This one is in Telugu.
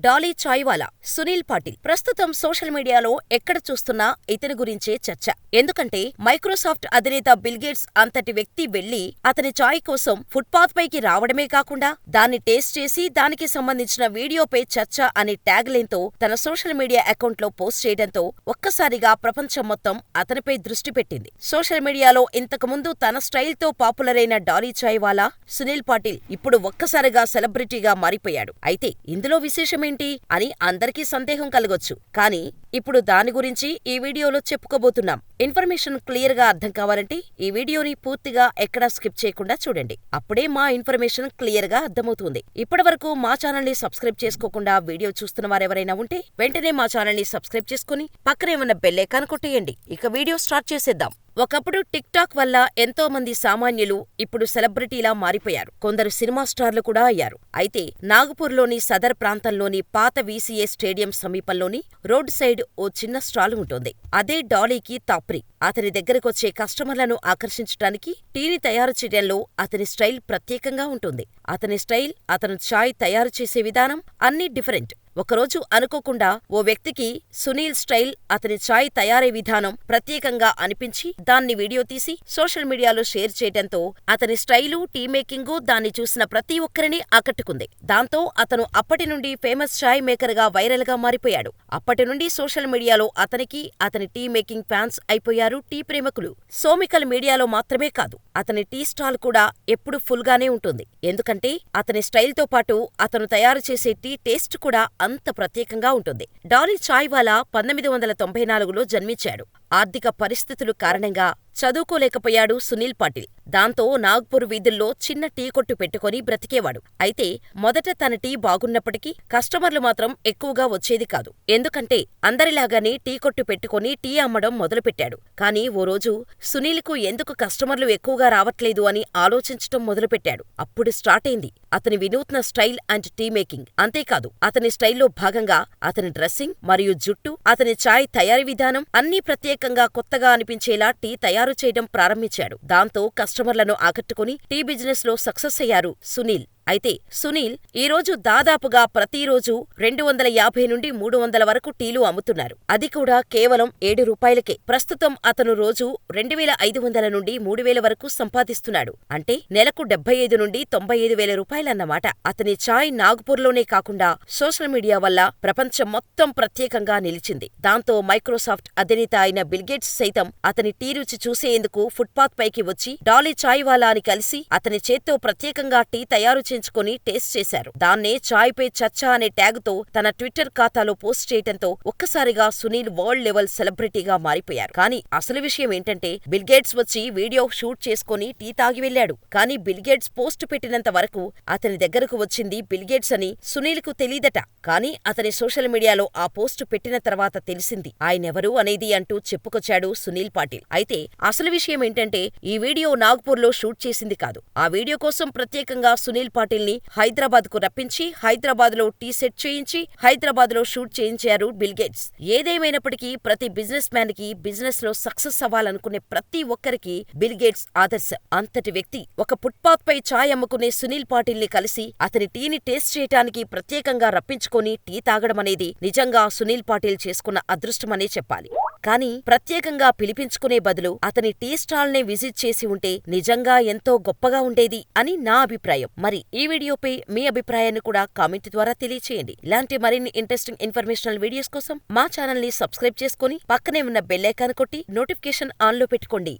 డాలీ చాయ్వాలా, సునీల్ పాటిల్. ప్రస్తుతం సోషల్ మీడియాలో ఎక్కడ చూస్తున్నా ఇతని గురించే చర్చ. ఎందుకంటే మైక్రోసాఫ్ట్ అధినేత బిల్ గేట్స్ అంతటి వ్యక్తి వెళ్లి అతని చాయ్ కోసం ఫుట్పాత్ పైకి రావడమే కాకుండా దాన్ని టేస్ట్ చేసి దానికి సంబంధించిన వీడియోపై చర్చ అనే ట్యాగ్ లైన్ తో తన సోషల్ మీడియా అకౌంట్లో పోస్ట్ చేయడంతో ఒక్కసారిగా ప్రపంచం మొత్తం అతనిపై దృష్టి పెట్టింది. సోషల్ మీడియాలో ఇంతకుముందు తన స్టైల్ తో పాపులర్ అయిన డాలీ చాయ్వాలా, సునీల్ పాటిల్ ఇప్పుడు ఒక్కసారిగా సెలబ్రిటీగా మారిపోయాడు. అయితే ఇందులో విశేషమేంటి అని అందరికీ సందేహం కలగొచ్చు. కానీ ఇప్పుడు దాని గురించి ఈ వీడియోలో చెప్పుకోబోతున్నాం. ఇన్ఫర్మేషన్ క్లియర్ గా అర్థం కావాలంటే ఈ వీడియోని పూర్తిగా ఎక్కడా స్కిప్ చేయకుండా చూడండి. అప్పుడే మా ఇన్ఫర్మేషన్ క్లియర్ గా అర్థమవుతుంది. ఇప్పటివరకు మా ఛానల్ ని సబ్స్క్రైబ్ చేసుకోకుండా వీడియో చూస్తున్న వారెవరైనా ఉంటే వెంటనే మా ఛానల్ ని సబ్స్క్రైబ్ చేసుకుని పక్కనే ఉన్న బెల్ ఐకాన్ కొట్టేయండి. ఇక వీడియో స్టార్ట్ చేసేద్దాం. ఒకప్పుడు టిక్ టాక్ వల్ల ఎంతో మంది సామాన్యులు ఇప్పుడు సెలబ్రిటీలా మారిపోయారు. కొందరు సినిమా స్టార్లు కూడా అయ్యారు. అయితే నాగపూర్లోని సదర్ ప్రాంతంలోని పాత వీసీఏ స్టేడియం సమీపంలోని రోడ్ సైడ్ ఓ చిన్న స్టాల్ ఉంటుంది. అదే డాలీకి తాప్రి. అతని దగ్గరకొచ్చే కస్టమర్లను ఆకర్షించటానికి టీని తయారు చేయడంలో అతని స్టైల్ ప్రత్యేకంగా ఉంటుంది. అతని స్టైల్, అతను చాయ్ తయారు చేసే విధానం అన్నీ డిఫరెంట్. ఒకరోజు అనుకోకుండా ఓ వ్యక్తికి సునీల్ స్టైల్, అతని చాయ్ తయారీ విధానం ప్రత్యేకంగా అనిపించి దాన్ని వీడియో తీసి సోషల్ మీడియాలో షేర్ చేయడంతో అతని స్టైలు, టీ మేకింగు దాన్ని చూసిన ప్రతి ఒక్కరిని ఆకట్టుకుంది. దాంతో అతను అప్పటి నుండి ఫేమస్ చాయ్ మేకర్ గా వైరల్ గా మారిపోయాడు. అప్పటి నుండి సోషల్ మీడియాలో అతనికి, అతని టీ మేకింగ్ ఫ్యాన్స్ అయిపోయారు టీ ప్రేమికులు. సోమికల్ మీడియాలో మాత్రమే కాదు, అతని టీ స్టాల్ కూడా ఎప్పుడూ ఫుల్ గానే ఉంటుంది. ఎందుకంటే అతని స్టైల్ తో పాటు అతను తయారు చేసే టీ టేస్ట్ కూడా అంత ప్రత్యేకంగా ఉంటుంది. డాలీ చాయ్వాలా 1994లో జన్మించాడు. ఆర్థిక పరిస్థితులు కారణంగా చదువుకోలేకపోయాడు సునీల్ పాటిల్. దాంతో నాగ్పూర్ వీధుల్లో చిన్న టీ కొట్టు పెట్టుకుని బ్రతికేవాడు. అయితే మొదట తన టీ బాగున్నప్పటికీ కస్టమర్లు మాత్రం ఎక్కువగా వచ్చేది కాదు. ఎందుకంటే అందరిలాగానే టీ కొట్టు పెట్టుకుని టీ అమ్మడం మొదలుపెట్టాడు. కానీ ఓ రోజు సునీల్కు ఎందుకు కస్టమర్లు ఎక్కువగా రావట్లేదు అని ఆలోచించటం మొదలుపెట్టాడు. అప్పుడు స్టార్ట్ అయింది అతని వినూత్న స్టైల్ అండ్ టీ మేకింగ్. అంతేకాదు, అతని స్టైల్లో భాగంగా అతని డ్రెస్సింగ్ మరియు జుట్టు, అతని చాయ్ తయారీ విధానం అన్నీ ప్రత్యేకంగా కొత్తగా అనిపించేలా టీ తయారు చేయడం ప్రారంభించాడు. దాంతో కస్టమర్లను ఆకట్టుకుని టీ బిజినెస్ లో సక్సెస్ అయ్యారు సునీల్. అయితే సునీల్ ఈరోజు దాదాపుగా ప్రతిరోజు 250 నుండి 300 వరకు టీలు అమ్ముతున్నారు. అది కూడా కేవలం 7 రూపాయలకే. ప్రస్తుతం అతను రోజు 2500 నుండి 3000 వరకు సంపాదిస్తున్నాడు. అంటే నెలకు 75 నుండి 95,000 రూపాయలన్నమాట. అతని చాయ్ నాగ్పూర్లోనే కాకుండా సోషల్ మీడియా వల్ల ప్రపంచం మొత్తం ప్రత్యేకంగా నిలిచింది. దాంతో మైక్రోసాఫ్ట్ అధినేత అయిన బిల్ గేట్స్ సైతం అతని టీ రుచి చూసేందుకు ఫుట్పాత్ పైకి వచ్చి డాలీ చాయ్వాలా అని కలిసి అతని చేత్తో ప్రత్యేకంగా టీ తయారు కొని టేస్ట్ చేశారు. దాన్నే చాయ్ పే చర్చా అనే ట్యాగ్ తో తన ట్విట్టర్ ఖాతాలో పోస్ట్ చేయడంతో ఒక్కసారిగా సునీల్ వరల్డ్ లెవెల్ సెలబ్రిటీగా మారిపోయారు. కానీ అసలు విషయం ఏంటంటే బిల్ గేట్స్ వచ్చి వీడియో షూట్ చేసుకుని టీ తాగి వెళ్లాడు. కానీ బిల్ గేట్స్ పోస్ట్ పెట్టినంత వరకు అతని దగ్గరకు వచ్చింది బిల్ గేట్స్ అని సునీల్ కు తెలీదట. కానీ అతని సోషల్ మీడియాలో ఆ పోస్ట్ పెట్టిన తర్వాత తెలిసింది ఆయనెవరు అనేది అంటూ చెప్పుకొచ్చాడు సునీల్ పాటిల్. అయితే అసలు విషయం ఏంటంటే ఈ వీడియో నాగ్పూర్లో షూట్ చేసింది కాదు. ఆ వీడియో కోసం ప్రత్యేకంగా సునీల్ పాటిల్ ని హైదరాబాద్ కు రప్పించి హైదరాబాద్ లో టీ సెట్ చేయించి హైదరాబాద్ లో షూట్ చేయించారు బిల్ గేట్స్. ఏదేమైనప్పటికీ ప్రతి బిజినెస్ మ్యాన్ కి బిజినెస్ లో సక్సెస్ అవ్వాలనుకునే ప్రతి ఒక్కరికి బిల్ గేట్స్ ఆదర్శం. అంతటి వ్యక్తి ఒక ఫుట్పాత్ పై చాయ్ అమ్ముకునే సునీల్ పాటిల్ ని కలిసి అతని టీని టేస్ట్ చేయటానికి ప్రత్యేకంగా రప్పించుకొని టీ తాగడమనేది నిజంగా సునీల్ పాటిల్ చేసుకున్న అదృష్టమనే చెప్పాలి. కానీ ప్రత్యేకంగా పిలిపించుకునే బదులు అతని టీ స్టాల్ నే విజిట్ చేసి ఉంటే నిజంగా ఎంతో గొప్పగా ఉండేది అని నా అభిప్రాయం. మరి ఈ వీడియోపై మీ అభిప్రాయాన్ని కూడా కామెంట్ ద్వారా తెలియచేయండి. ఇలాంటి మరిన్ని ఇంట్రెస్టింగ్ ఇన్ఫర్మేషనల్ వీడియోస్ కోసం మా ఛానల్ ని సబ్స్క్రైబ్ చేసుకుని పక్కనే ఉన్న బెల్ ఐకాన్ కొట్టి నోటిఫికేషన్ ఆన్ లో పెట్టుకోండి.